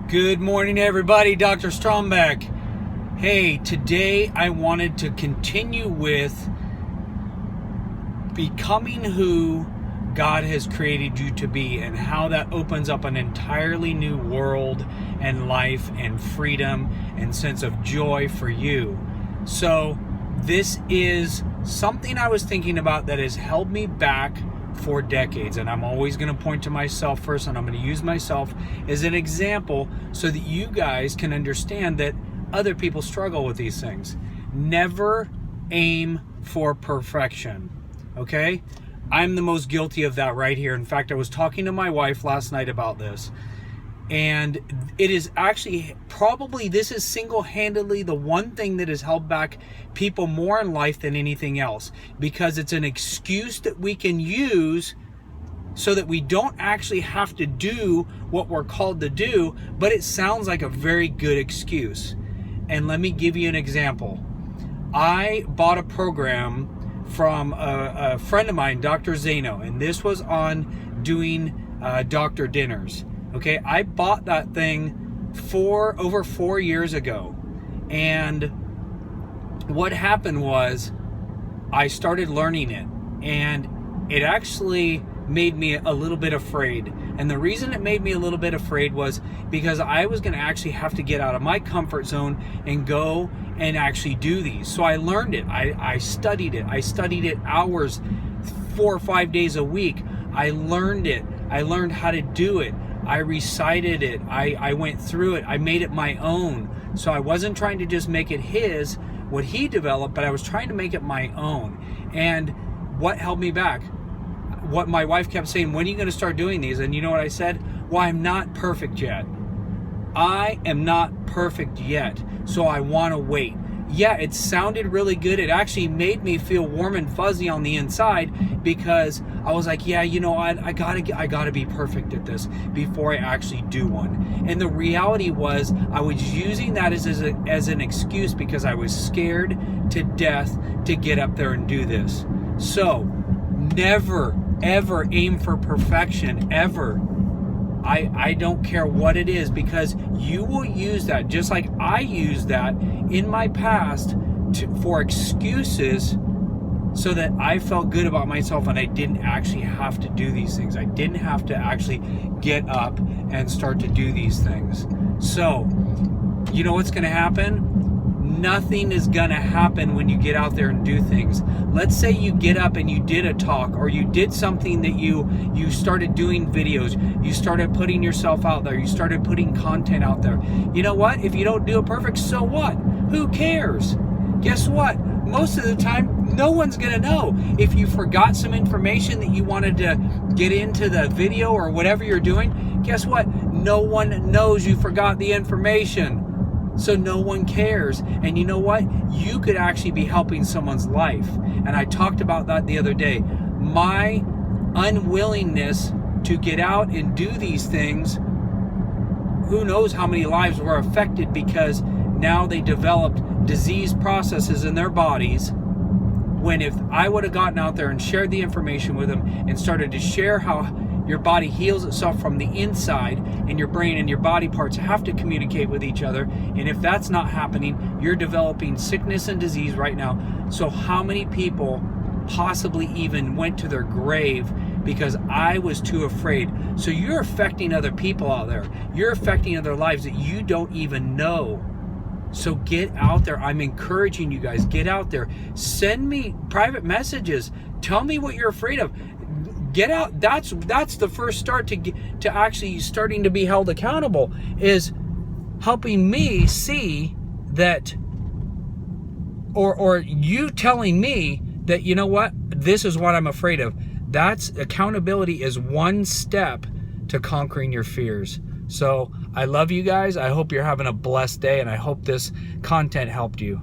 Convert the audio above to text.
Good morning, everybody. Dr. Strombeck. Hey, today I wanted to continue with becoming who God has created you to be and how that opens up an entirely new world and life and freedom and sense of joy for you. So this is something I was thinking about that has held me back for decades, and I'm always going to point to myself first, and I'm going to use myself as an example so that you guys can understand that other people struggle with these things. Never aim for perfection, okay? I'm the most guilty of that right here. In fact, I was talking to my wife last night about this, and it is actually this is single-handedly the one thing that has held back people more in life than anything else, because it's an excuse that we can use so that we don't actually have to do what we're called to do, but it sounds like a very good excuse. And let me give you an example. I bought a program from a friend of mine, Dr. Zeno, and this was on doing doctor dinners. Okay, I bought that thing over 4 years ago, and what happened was I started learning it, and it actually made me a little bit afraid. And the reason it made me a little bit afraid was because I was going to actually have to get out of my comfort zone and go and actually do these. So I learned it. I studied it. I studied it hours, 4 or 5 days a week. I learned it. I learned how to do it. I recited it. I went through it. I made it my own. So I wasn't trying to just make it what he developed, but I was trying to make it my own. And what held me back? What my wife kept saying, when are you going to start doing these? And you know what I said? Well, I'm not perfect yet. I am not perfect yet. So I want to wait. Yeah, it sounded really good. It actually made me feel warm and fuzzy on the inside, because I was like, yeah, you know, I gotta be perfect at this before I actually do one. And the reality was, I was using that as an excuse because I was scared to death to get up there and do this. So never, ever aim for perfection, ever. I don't care what it is, because you will use that, just like I used that in my past for excuses, so that I felt good about myself and I didn't actually have to do these things. I didn't have to actually get up and start to do these things. So, you know what's going to happen? Nothing is going to happen when you get out there and do things. Let's say you get up and you did a talk, or you did something that you started doing videos, you started putting yourself out there, you started putting content out there. You know what? If you don't do it perfect, so what? Who cares? Guess what? Most of the time, no one's going to know. If you forgot some information that you wanted to get into the video or whatever you're doing, guess what? No one knows you forgot the information. So no one cares. And you know what? You could actually be helping someone's life. And I talked about that the other day. My unwillingness to get out and do these things, who knows how many lives were affected, because now they developed disease processes in their bodies, when if I would have gotten out there and shared the information with them and started to share how your body heals itself from the inside, and your brain and your body parts have to communicate with each other. And if that's not happening, you're developing sickness and disease right now. So how many people possibly even went to their grave because I was too afraid? So you're affecting other people out there. You're affecting other lives that you don't even know. So get out there. I'm encouraging you guys, get out there. Send me private messages. Tell me what you're afraid of. Get out. That's the first start to actually starting to be held accountable, is helping me see that, or you telling me that, you know what, this is what I'm afraid of. That's accountability, is one step to conquering your fears. So I love you guys. I hope you're having a blessed day, and I hope this content helped you.